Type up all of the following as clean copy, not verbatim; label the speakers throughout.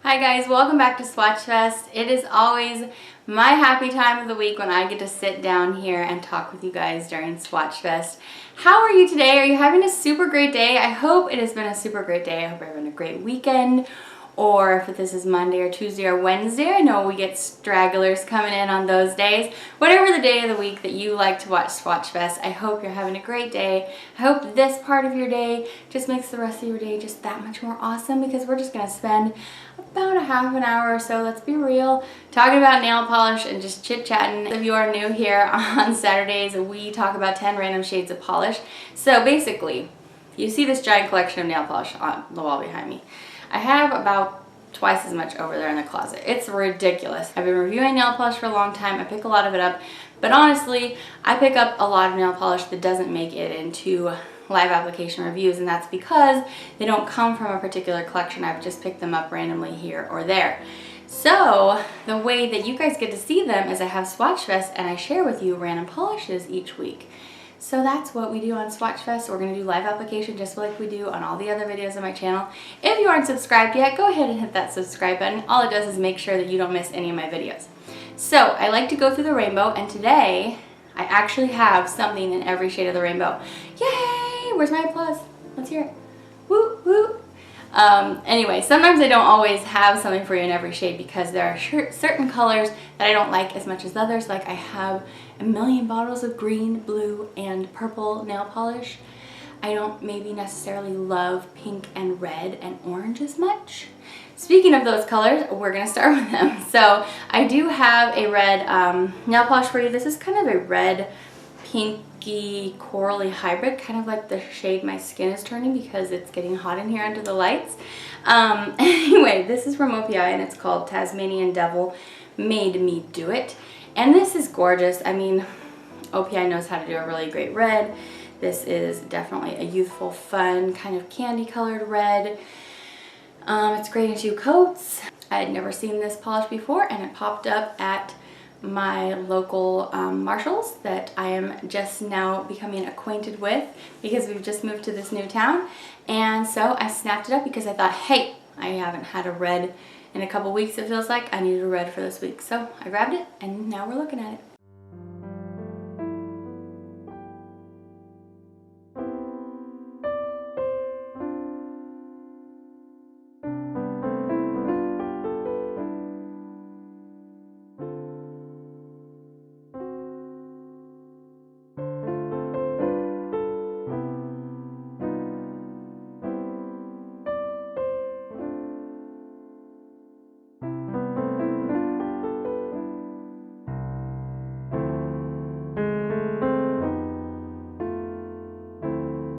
Speaker 1: Hi guys, welcome back to Swatchfest. It is always my happy time of the week when I get to sit down here and talk with you guys during Swatchfest. How are you today? Are you having a super great day? I hope it has been a super great day. I hope you're having a great weekend. Or if this is Monday or Tuesday or Wednesday, I know we get stragglers coming in on those days. Whatever the day of the week that you like to watch Swatchfest, I hope you're having a great day. I hope this part of your day just makes the rest of your day just that much more awesome, because we're just going to spend about a half an hour or so, let's be real, talking about nail polish and just chit-chatting. If you are new here, on Saturdays we talk about 10 random shades of polish. So basically, you see this giant collection of nail polish on the wall behind me. I have about twice as much over there in the closet. It's ridiculous. I've been reviewing nail polish for a long time. I pick a lot of it up, but honestly, I pick up a lot of nail polish that doesn't make it into live application reviews, and that's because they don't come from a particular collection. I've just picked them up randomly here or there. So the way that you guys get to see them is I have Swatchfest and I share with you random polishes each week. So that's what we do on Swatchfest. We're going to do live application just like we do on all the other videos on my channel. If you aren't subscribed yet, go ahead and hit that subscribe button. All it does is make sure that you don't miss any of my videos. So I like to go through the rainbow, and today I actually have something in every shade of the rainbow. Yay! Where's my applause? Let's hear it. Woo, woo. Anyway, sometimes I don't always have something for you in every shade because there are certain colors that I don't like as much as others. Like I have a million bottles of green, blue, and purple nail polish. I don't maybe necessarily love pink and red and orange as much. Speaking of those colors, we're going to start with them. So I do have a red nail polish for you. This is kind of a red, pinky, corally hybrid, kind of like the shade my skin is turning because it's getting hot in here under the lights. Anyway, this is from OPI and it's called Tazmanian Devil Made Me Do It. And this is gorgeous. I mean, OPI knows how to do a really great red. This is definitely a youthful, fun, kind of candy colored red. It's great in 2 coats. I had never seen this polish before, and it popped up at my local Marshalls that I am just now becoming acquainted with because we've just moved to this new town. And so I snapped it up because I thought, hey, I haven't had a red in a couple weeks, it feels like. I needed a red for this week. So I grabbed it and now we're looking at it.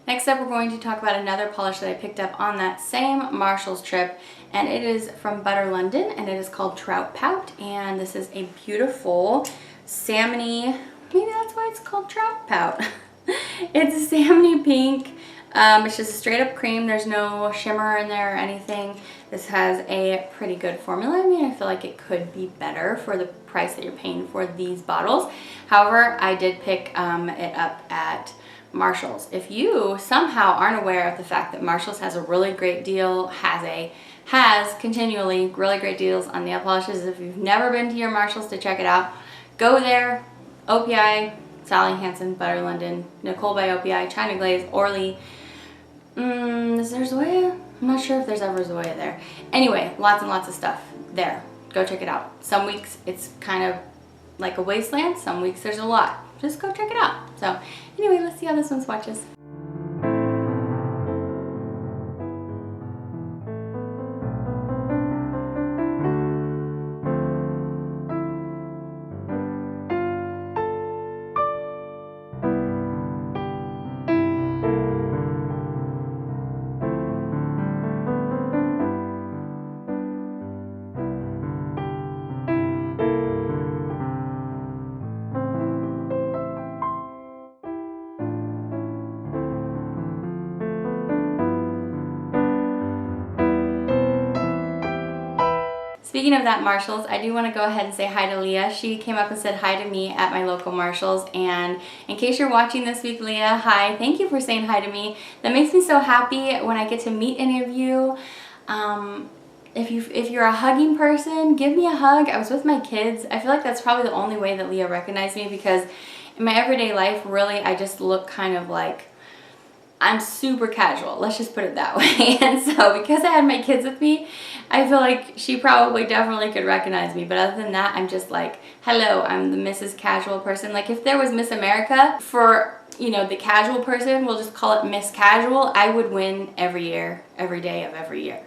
Speaker 1: Next up, we're going to talk about another polish that I picked up on that same Marshalls trip, and it is from Butter London, and it is called Trout Pout, and this is a beautiful salmony, maybe that's why it's called Trout Pout. It's a salmony pink. It's just a straight up cream. There's no shimmer in there or anything. This has a pretty good formula. I mean, I feel like it could be better for the price that you're paying for these bottles. However, I did pick it up at Marshalls. If you somehow aren't aware of the fact that Marshalls has a really great deal, has continually really great deals on nail polishes, if you've never been to your Marshalls to check it out, go there. OPI, Sally Hansen, Butter London, Nicole by OPI, China Glaze, Orly. Is there Zoya? I'm not sure if there's ever Zoya there. Anyway, lots and lots of stuff there. Go check it out. Some weeks it's kind of like a wasteland. Some weeks there's a lot. Just go check it out. So anyway, let's see how this one swatches. Speaking of that Marshalls, I do want to go ahead and say hi to Leah. She came up and said hi to me at my local Marshalls, and in case you're watching this week, Leah, hi. Thank you for saying hi to me. That makes me so happy when I get to meet any of you. if you're a hugging person, give me a hug. I was with my kids. I feel like that's probably the only way that Leah recognized me, because in my everyday life, really, I just look kind of like, I'm super casual. Let's just put it that way. And so because I had my kids with me, I feel like she probably definitely could recognize me. But other than that, I'm just like, hello, I'm the Mrs. Casual person. Like if there was Miss America for, you know, the casual person, we'll just call it Miss Casual, I would win every year, every day of every year.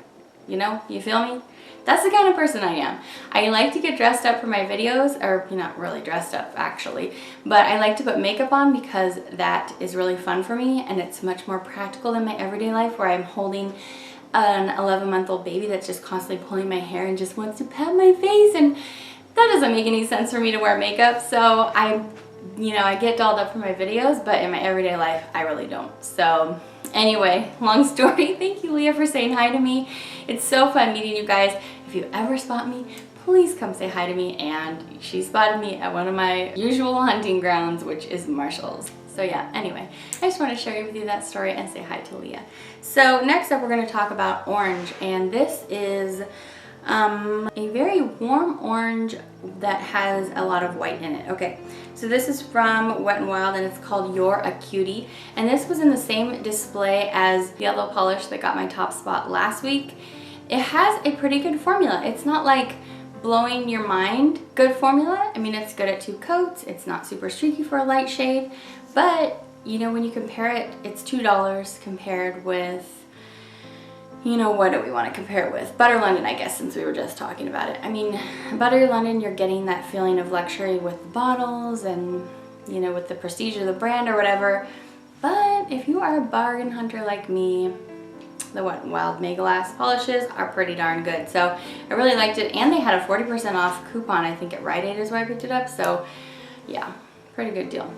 Speaker 1: You know, you feel me? That's the kind of person I am. I like to get dressed up for my videos, or not really dressed up actually, but I like to put makeup on because that is really fun for me, and it's much more practical than my everyday life where I'm holding an 11-month-old baby that's just constantly pulling my hair and just wants to pat my face, and that doesn't make any sense for me to wear makeup. So I get dolled up for my videos, but in my everyday life, I really don't. So anyway, long story. Thank you, Leah, for saying hi to me. It's so fun meeting you guys. If you ever spot me, please come say hi to me. And she spotted me at one of my usual hunting grounds, which is Marshall's. So yeah, anyway, I just want to share with you that story and say hi to Leah. So next up, we're going to talk about orange. And this is a very warm orange that has a lot of white in it. Okay, so this is from Wet n Wild, and it's called You're a Cutie. And this was in the same display as the yellow polish that got my top spot last week. It has a pretty good formula. It's not like blowing your mind good formula. I mean, it's good at 2 coats. It's not super streaky for a light shade, but you know, when you compare it, it's $2 compared with, you know, what do we want to compare it with? Butter London, I guess, since we were just talking about it. I mean, Butter London, you're getting that feeling of luxury with the bottles and, you know, with the prestige of the brand or whatever. But if you are a bargain hunter like me, the Wet n Wild Mega Last polishes are pretty darn good. So I really liked it, and they had a 40% off coupon, I think at Rite Aid is where I picked it up. So yeah, pretty good deal.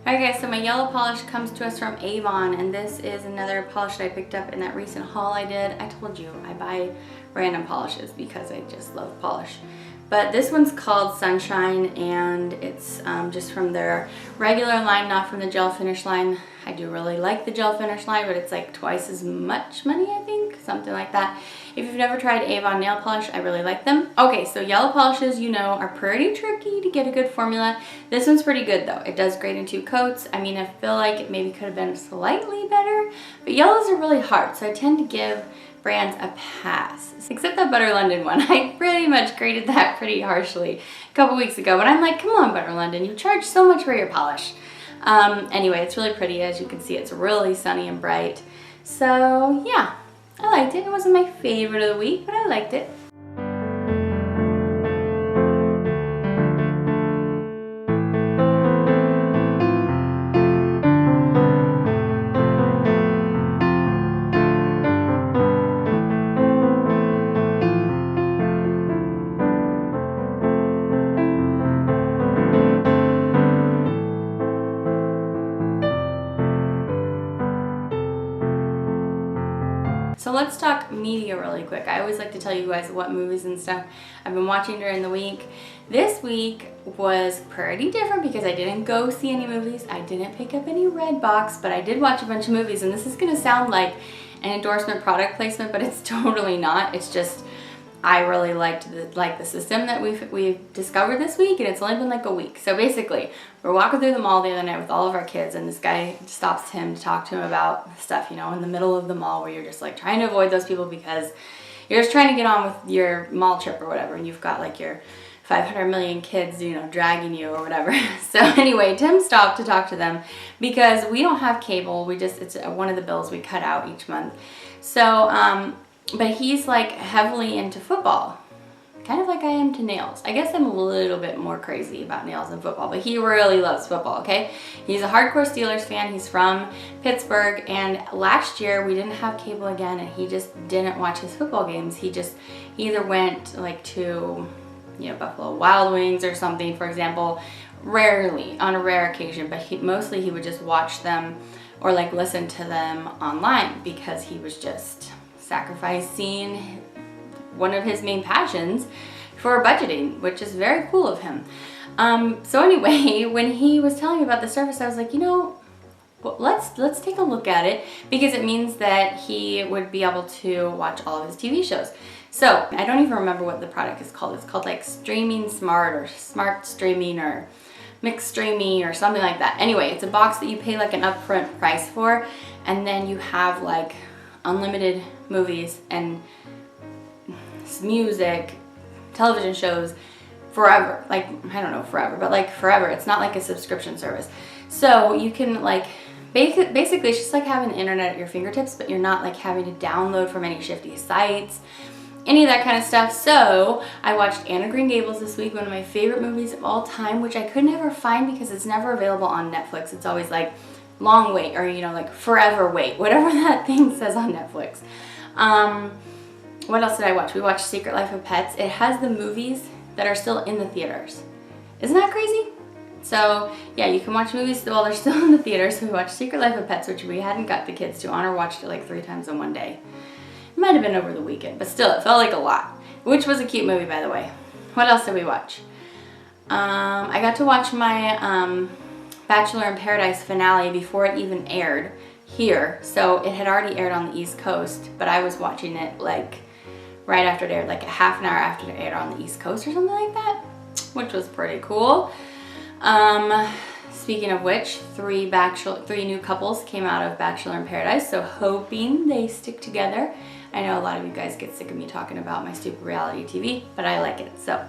Speaker 1: Okay, so my yellow polish comes to us from Avon, and this is another polish that I picked up in that recent haul I did. I told you, I buy random polishes because I just love polish. But this one's called Sunshine, and it's just from their regular line, not from the gel finish line. I do really like the gel finish line, but it's like twice as much money, I think, something like that. If you've never tried Avon nail polish, I really like them. Okay, so yellow polishes, you know, are pretty tricky to get a good formula. This one's pretty good though. It does great in 2 coats. I mean, I feel like it maybe could have been slightly better, but yellows are really hard, so I tend to give brands a pass. Except that Butter London one. I pretty much graded that pretty harshly a couple weeks ago, but I'm like, come on, Butter London, you charge so much for your polish. Anyway, it's really pretty. As you can see, it's really sunny and bright. So yeah, I liked it. It wasn't my favorite of the week, but I liked it. So let's talk media really quick. I always like to tell you guys what movies and stuff I've been watching during the week. This week was pretty different because I didn't go see any movies. I didn't pick up any red box, but I did watch a bunch of movies, and this is gonna sound like an endorsement product placement, but it's totally not. It's just I really liked the system that we've discovered this week, and it's only been like a week. So basically, we're walking through the mall the other night with all of our kids, and this guy stops him to talk to him about stuff, you know, in the middle of the mall where you're just like trying to avoid those people because you're just trying to get on with your mall trip or whatever, and you've got like your 500 million kids, you know, dragging you or whatever. So anyway, Tim stopped to talk to them because we don't have cable. It's one of the bills we cut out each month. So, but he's like heavily into football. kind of like I am to nails. I guess I'm a little bit more crazy about nails than football, but he really loves football, okay? He's a hardcore Steelers fan. He's from Pittsburgh, and last year we didn't have cable again, and he just didn't watch his football games. He either went like to, you know, Buffalo Wild Wings or something, for example, rarely, on a rare occasion, but mostly he would just watch them or like listen to them online because he was just sacrificing one of his main passions for budgeting, which is very cool of him. So anyway, when he was telling me about the service, I was like, you know, well, let's take a look at it, because it means that he would be able to watch all of his TV shows. So I don't even remember what the product is called. It's called like Streaming Smart or Smart Streaming or Mixed Streaming or something like that. Anyway, it's a box that you pay like an upfront price for, and then you have like unlimited movies and music, television shows forever. Like, I don't know forever, but like forever. It's not like a subscription service. So you can like, basically it's just like having the internet at your fingertips, but you're not like having to download from any shifty sites, any of that kind of stuff. So I watched Anne of Green Gables this week, one of my favorite movies of all time, which I could never find because it's never available on Netflix. It's always like long wait, or you know, like forever wait, whatever that thing says on Netflix. What else did I watch? We watched Secret Life of Pets. It has the movies that are still in the theaters. Isn't that crazy? So yeah, you can watch movies while they're still in the theaters. So we watched Secret Life of Pets, which we hadn't got the kids to. Honor watched it like 3 times in one day. It might have been over the weekend, but still, it felt like a lot. Which was a cute movie, by the way. What else did we watch? I got to watch my Bachelor in Paradise finale before it even aired here. So it had already aired on the East Coast, but I was watching it like right after it aired, like a half an hour after it aired on the East Coast or something like that, which was pretty cool. Speaking of which, 3 new couples came out of Bachelor in Paradise, so hoping they stick together. I know a lot of you guys get sick of me talking about my stupid reality TV, but I like it. So,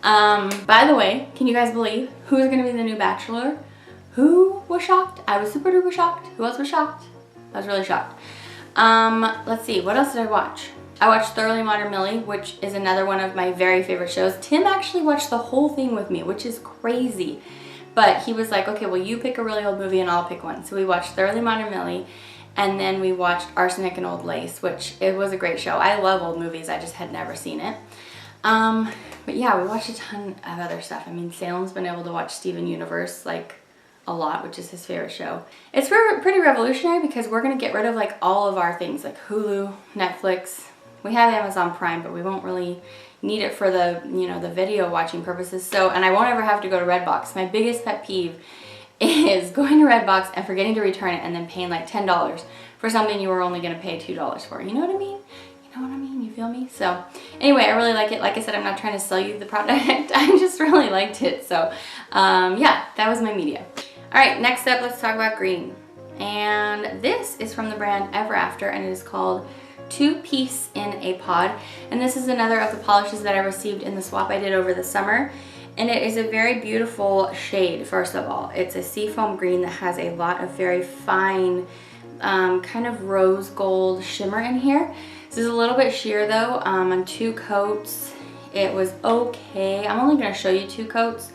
Speaker 1: by the way, can you guys believe who's gonna be the new Bachelor? Who was shocked? I was super duper shocked. Who else was shocked? I was really shocked. Let's see, what else did I watch? I watched Thoroughly Modern Millie, which is another one of my very favorite shows. Tim actually watched the whole thing with me, which is crazy. But he was like, okay, well, you pick a really old movie and I'll pick one. So we watched Thoroughly Modern Millie, and then we watched Arsenic and Old Lace, which it was a great show. I love old movies, I just had never seen it. But yeah, we watched a ton of other stuff. I mean, Salem's been able to watch Steven Universe like a lot, which is his favorite show. It's pretty revolutionary because we're gonna get rid of like all of our things like Hulu, Netflix. We have Amazon Prime, but we won't really need it for the, you know, the video watching purposes. So, and I won't ever have to go to Redbox. My biggest pet peeve is going to Redbox and forgetting to return it and then paying like $10 for something you were only gonna pay $2 for. You know what I mean? You know what I mean? You feel me? So anyway, I really like it. Like I said, I'm not trying to sell you the product. I just really liked it. So yeah, that was my media. All right, next up, let's talk about green. And this is from the brand Ever After, and it is called 2-Piece in a Pod. And this is another of the polishes that I received in the swap I did over the summer. And it is a very beautiful shade, first of all. It's a seafoam green that has a lot of very fine, kind of rose gold shimmer in here. This is a little bit sheer though. On 2 coats, it was okay. I'm only gonna show you 2 coats,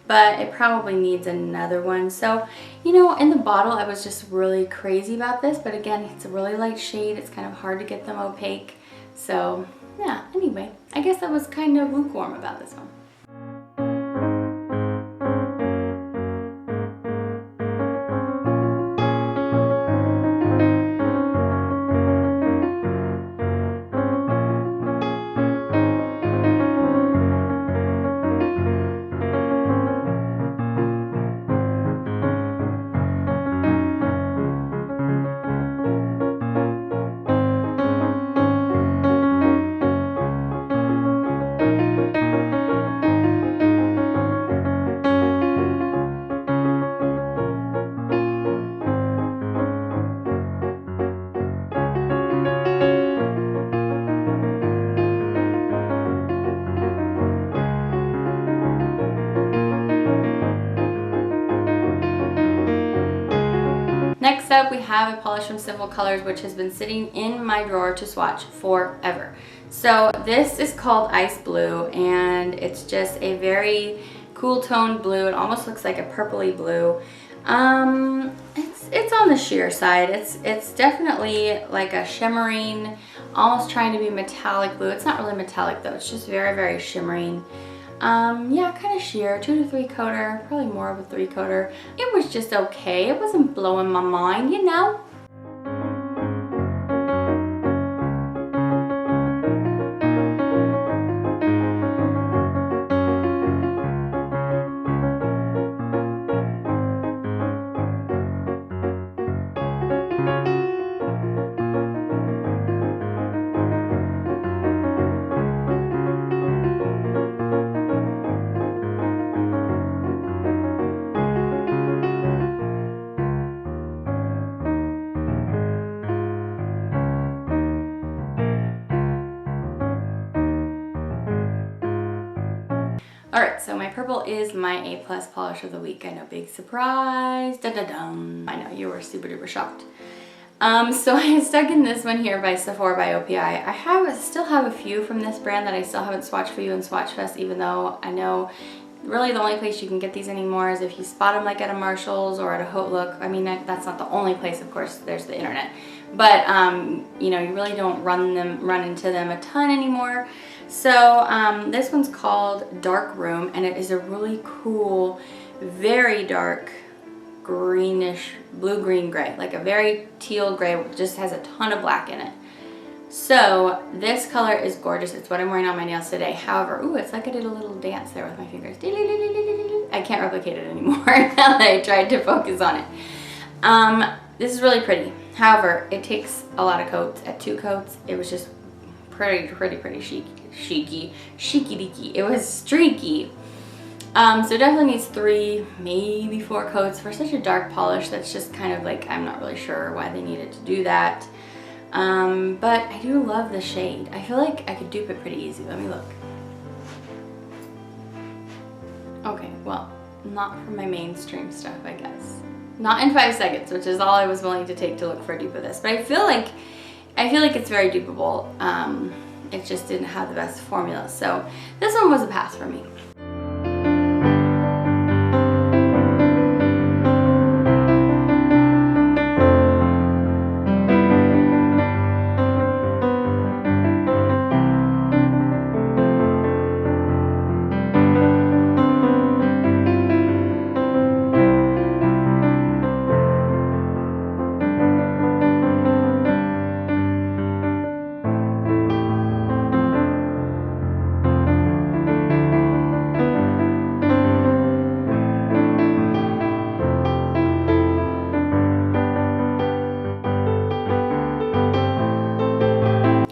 Speaker 1: but it probably needs another one. So, you know, in the bottle, I was just really crazy about this, but again, it's a really light shade. It's kind of hard to get them opaque. So yeah, anyway, I guess I was kind of lukewarm about this one. up, we have a polish from Sinful Colors, which has been sitting in my drawer to swatch forever. So this is called Ice Blue, and it's just a very cool toned blue. It almost looks like a purpley blue. It's on the sheer side. It's definitely like a shimmering, almost trying to be metallic blue. It's not really metallic though. It's just very, very shimmering. Yeah, kind of sheer, 2 to 3 coater, probably more of a 3 coater. It was just okay. It wasn't blowing my mind, you know? Alright, so my purple is my A+ polish of the week. I know, big surprise. Da-da-dum. I know, you were super duper shocked. So I stuck in this one here by Sephora by OPI. I still have a few from this brand that I still haven't swatched for you in Swatchfest, even though I know really the only place you can get these anymore is if you spot them like at a Marshall's or at a Haute Look. I mean, that's not the only place, of course, there's the internet. But, you know, you really don't run into them a ton anymore. So this one's called Dark Room, and it is a really cool, very dark, greenish, blue-green gray, like a very teal gray, just has a ton of black in it. So this color is gorgeous. It's what I'm wearing on my nails today. However, ooh, it's like I did a little dance there with my fingers. I can't replicate it anymore now that I tried to focus on it. This is really pretty. However, it takes a lot of coats. At 2 coats, it was just pretty chic-y. It was streaky. So it definitely needs 3, maybe 4 coats for such a dark polish. That's just kind of like, I'm not really sure why they needed to do that. But I do love the shade. I feel like I could dupe it pretty easy. Let me look. Okay, well, not for my mainstream stuff, I guess. Not in 5 seconds, which is all I was willing to take to look for a dupe of this. But I feel like it's very dupeable. It just didn't have the best formula. So this one was a pass for me.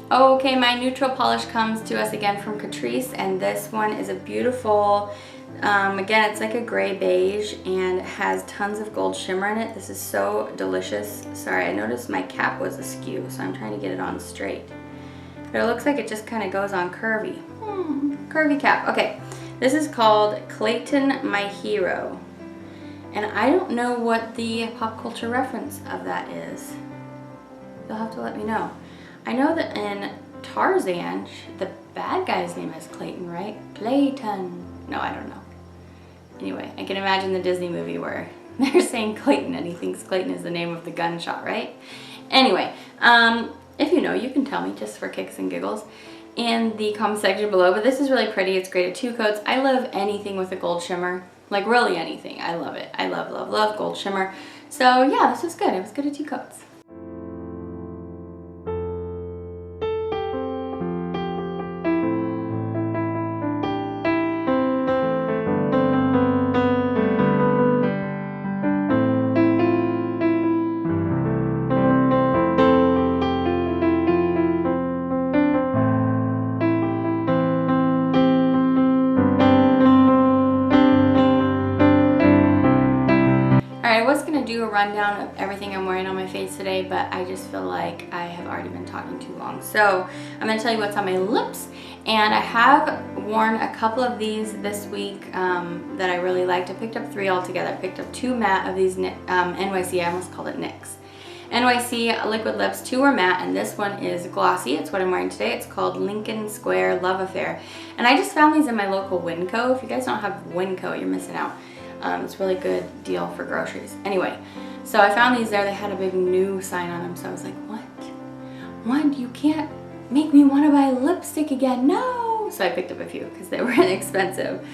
Speaker 1: Okay, my neutral polish comes to us again from Catrice, and this one is a beautiful, again, it's like a gray beige and it has tons of gold shimmer in it. This is so delicious. Sorry, I noticed my cap was askew, so I'm trying to get it on straight. But it looks like it just kind of goes on curvy. Curvy cap. Okay, this is called Clayton My Hero. And I don't know what the pop culture reference of that is. You'll have to let me know. I know that in Tarzan, the bad guy's name is Clayton, right? Clayton. No, I don't know. Anyway, I can imagine the Disney movie where they're saying Clayton and he thinks Clayton is the name of the gunshot, right? Anyway, if you know, you can tell me just for kicks and giggles in the comment section below. But this is really pretty. It's great at 2 coats. I love anything with a gold shimmer. Like really anything. I love it. I love, love, love gold shimmer. So yeah, this was good. It was good at 2 coats. I was going to do a rundown of everything I'm wearing on my face today, but I just feel like I have already been talking too long. So I'm going to tell you what's on my lips, and I have worn a couple of these this week that I really liked. I picked up 3 altogether. I picked up 2 matte of these NYC, I almost called it NYX. NYC liquid lips. 2 are matte and this one is glossy. It's what I'm wearing today. It's called Lincoln Square Love Affair. And I just found these in my local Winco. If you guys don't have Winco, you're missing out. It's a really good deal for groceries. Anyway, so I found these there. They had a big new sign on them. So I was like, what? What? You can't make me want to buy lipstick again. No! So I picked up a few because they were inexpensive.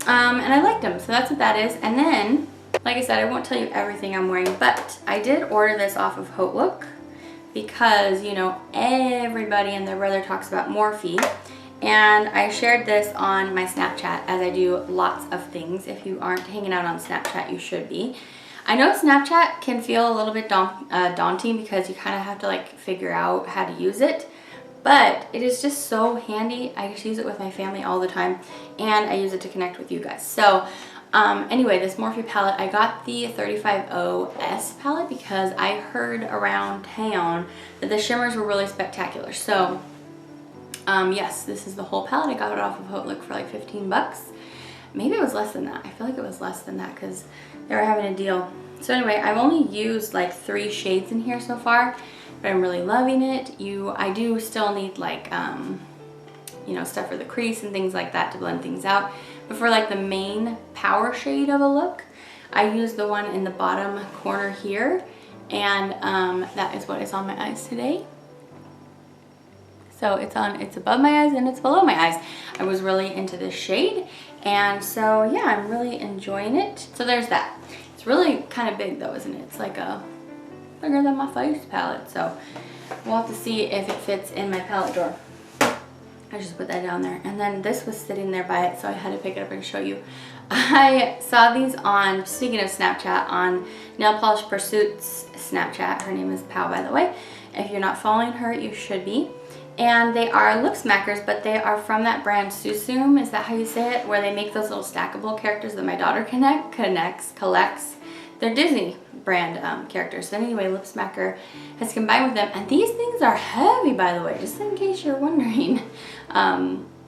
Speaker 1: And I liked them. So that's what that is. And then, like I said, I won't tell you everything I'm wearing, but I did order this off of Outlook because, you know, everybody and their brother talks about Morphe. And I shared this on my Snapchat, as I do lots of things. If you aren't hanging out on Snapchat, you should be. I know Snapchat can feel a little bit daunting because you kind of have to like figure out how to use it. But it is just so handy. I just use it with my family all the time. And I use it to connect with you guys. So anyway, this Morphe palette, I got the 350S palette because I heard around town that the shimmers were really spectacular. So yes, this is the whole palette. I got it off of Outlook for like 15 bucks. Maybe it was less than that. I feel like it was less than that because they were having a deal. So anyway, I've only used like 3 shades in here so far, but I'm really loving it. I do still need like, you know, stuff for the crease and things like that to blend things out. But for like the main power shade of a look, I use the one in the bottom corner here. And that is what is on my eyes today. So it's above my eyes and it's below my eyes. I was really into this shade. And so yeah, I'm really enjoying it. So there's that. It's really kind of big though, isn't it? It's like a bigger than my face palette. So we'll have to see if it fits in my palette drawer. I just put that down there. And then this was sitting there by it, so I had to pick it up and show you. I saw these on, speaking of Snapchat, on Nail Polish Pursuit's Snapchat. Her name is Pout, by the way. If you're not following her, you should be. And they are lip smackers, but they are from that brand Susum, is that how you say it? Where they make those little stackable characters that my daughter collects. They're Disney brand characters. So anyway, Lip Smacker has combined with them. And these things are heavy, by the way, just in case you're wondering.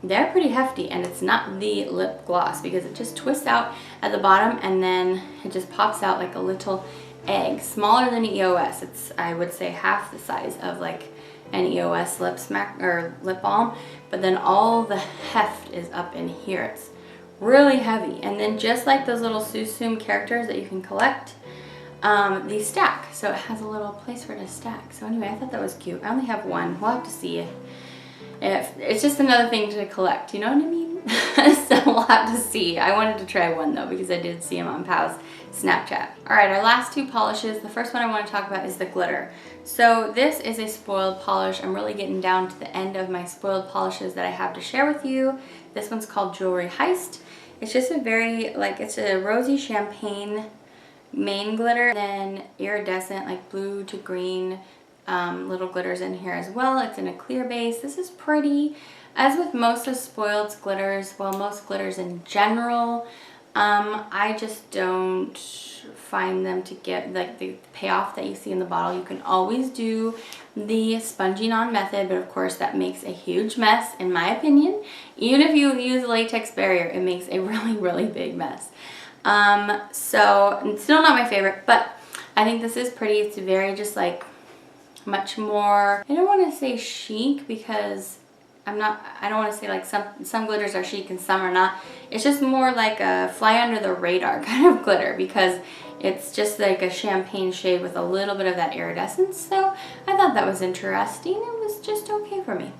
Speaker 1: They're pretty hefty, and it's not the lip gloss because it just twists out at the bottom and then it just pops out like a little egg. Smaller than EOS. It's, I would say, half the size of like an EOS lip smack or lip balm, but then all the heft is up in here. It's really heavy. And then just like those little Susum characters that you can collect, these stack. So it has a little place for it to stack. So anyway, I thought that was cute. I only have one. We'll have to see if it's just another thing to collect, you know what I mean? So we'll have to see. I wanted to try one though because I did see him on Pow's Snapchat. All right, our last 2 polishes. The first one I want to talk about is the glitter. So this is a spoiled polish. I'm really getting down to the end of my spoiled polishes that I have to share with you. This one's called Jewelry Heist. It's just a very, like, it's a rosy champagne main glitter, then iridescent, like blue to green little glitters in here as well. It's in a clear base. This is pretty. As with most of Spoiled's glitters, well, most glitters in general, I just don't find them to get like the payoff that you see in the bottle. You can always do the sponging on method, but of course that makes a huge mess in my opinion. Even if you use a latex barrier, it makes a really big mess. So it's still not my favorite, but I think this is pretty. It's very just like much more, I don't want to say chic because I don't want to say like some glitters are chic and some are not. It's just more like a fly under the radar kind of glitter because it's just like a champagne shade with a little bit of that iridescence. So I thought that was interesting. It was just okay for me.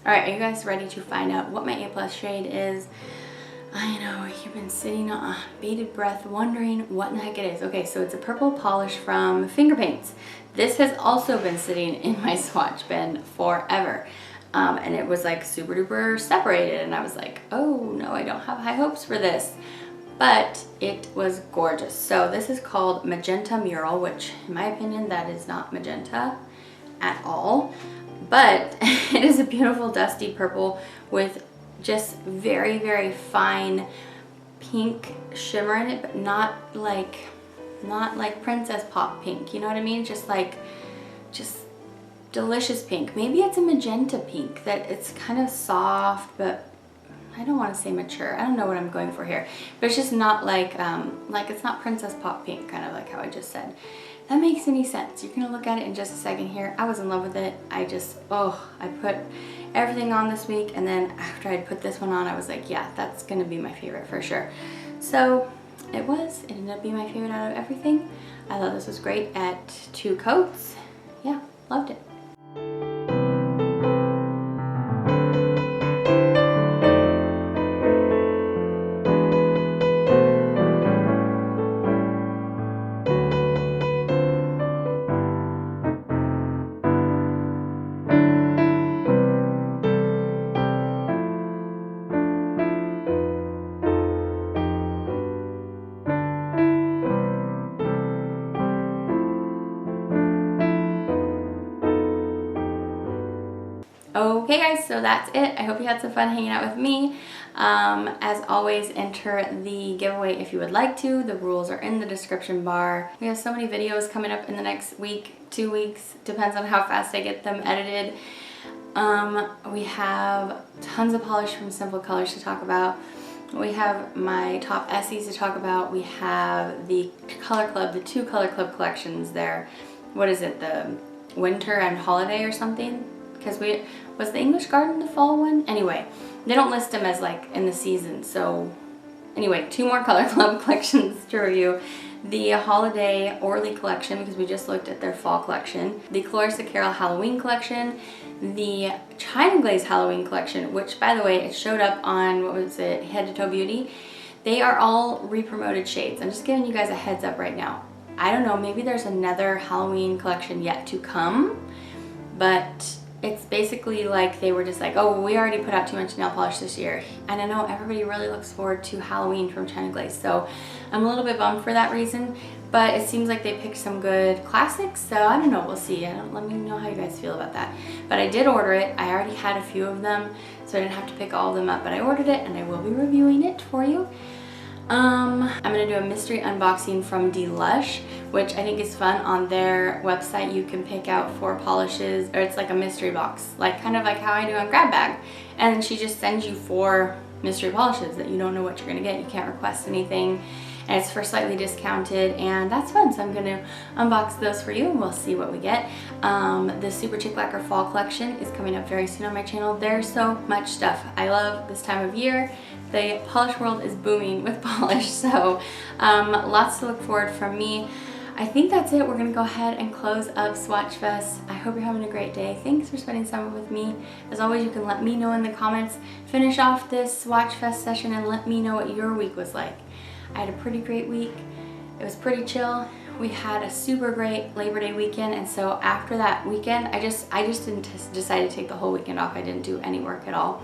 Speaker 1: Alright, are you guys ready to find out what my A+ shade is? I know, you've been sitting on bated breath wondering what in the heck it is. Okay, so it's a purple polish from Finger Paints. This has also been sitting in my swatch bin forever. And it was like super duper separated and I was like, oh no, I don't have high hopes for this. But it was gorgeous. So this is called Magenta Mural, which in my opinion, that is not magenta at all. But it is a beautiful dusty purple with just very fine pink shimmer in it, but not like Princess Pop pink, you know what I mean? Just delicious pink. Maybe it's a magenta pink, that it's kind of soft, but I don't want to say mature. I don't know what I'm going for here, but it's just not like it's not Princess Pop pink, kind of like how I just said. If that makes any sense. You're gonna look at it in just a second here. I was in love with it. I put everything on this week, and then after I'd put this one on, I was like, yeah, that's gonna be my favorite for sure. So it ended up being my favorite out of everything. I thought this was great at 2 coats. Yeah, loved it. Okay guys, so that's it. I hope you had some fun hanging out with me. As always, enter the giveaway if you would like to. The rules are in the description bar. We have so many videos coming up in the next week, 2 weeks, depends on how fast I get them edited. We have tons of polish from Sinful Colors to talk about. We have my top Essies to talk about. We have the Color Club, the 2 Color Club collections there. What is it, the winter and holiday or something? Because was the English Garden the fall one? Anyway, they don't list them as like in the season. So anyway, 2 more Color Club collections to review. The Holiday Orly collection, because we just looked at their fall collection. The Clarissa Carol Halloween collection. The China Glaze Halloween collection, which by the way, it showed up on, what was it, Head to Toe Beauty. They are all re-promoted shades. I'm just giving you guys a heads up right now. I don't know, maybe there's another Halloween collection yet to come, but it's basically like they were just like, oh, we already put out too much nail polish this year. And I know everybody really looks forward to Halloween from China Glaze, so I'm a little bit bummed for that reason, but it seems like they picked some good classics, so I don't know, we'll see. Let me know how you guys feel about that. But I did order it. I already had a few of them, so I didn't have to pick all of them up, but I ordered it and I will be reviewing it for you. I'm gonna do a mystery unboxing from Delush, which I think is fun. On their website you can pick out 4 polishes, or it's like a mystery box, like kind of like how I do on Grab Bag, and she just sends you 4 mystery polishes that you don't know what you're gonna get. You can't request anything, and it's for slightly discounted, and that's fun. So I'm gonna unbox those for you and we'll see what we get. The Super Chick Lacquer Fall collection is coming up very soon on my channel. There's so much stuff. I love this time of year. The polish world is booming with polish, so lots to look forward from me. I think that's it. We're gonna go ahead and close up Swatchfest. I hope you're having a great day. Thanks for spending summer with me. As always, you can let me know in the comments. Finish off this Swatchfest session and let me know what your week was like. I had a pretty great week. It was pretty chill. We had a super great Labor Day weekend, and so after that weekend, I just didn't decide to take the whole weekend off. I didn't do any work at all,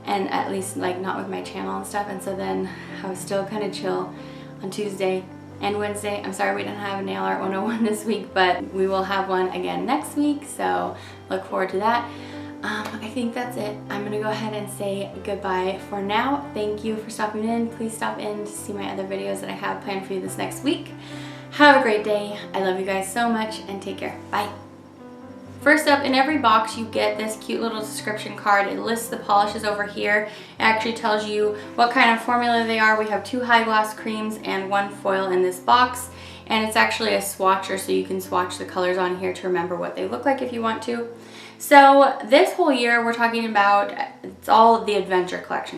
Speaker 1: and at least like not with my channel and stuff. And so then I was still kind of chill on Tuesday and Wednesday. I'm sorry we didn't have a nail art 101 this week, but we will have one again next week, so look forward to that. I think that's it. I'm gonna go ahead and say goodbye for now. Thank you for stopping in. Please stop in to see my other videos that I have planned for you this next week. Have a great day. I love you guys so much, and take care. Bye. First up, in every box you get this cute little description card. It lists the polishes over here. It actually tells you what kind of formula they are. We have 2 high gloss creams and 1 foil in this box, and it's actually a swatcher, so you can swatch the colors on here to remember what they look like if you want to. So this whole year we're talking about, it's all of the adventure collection.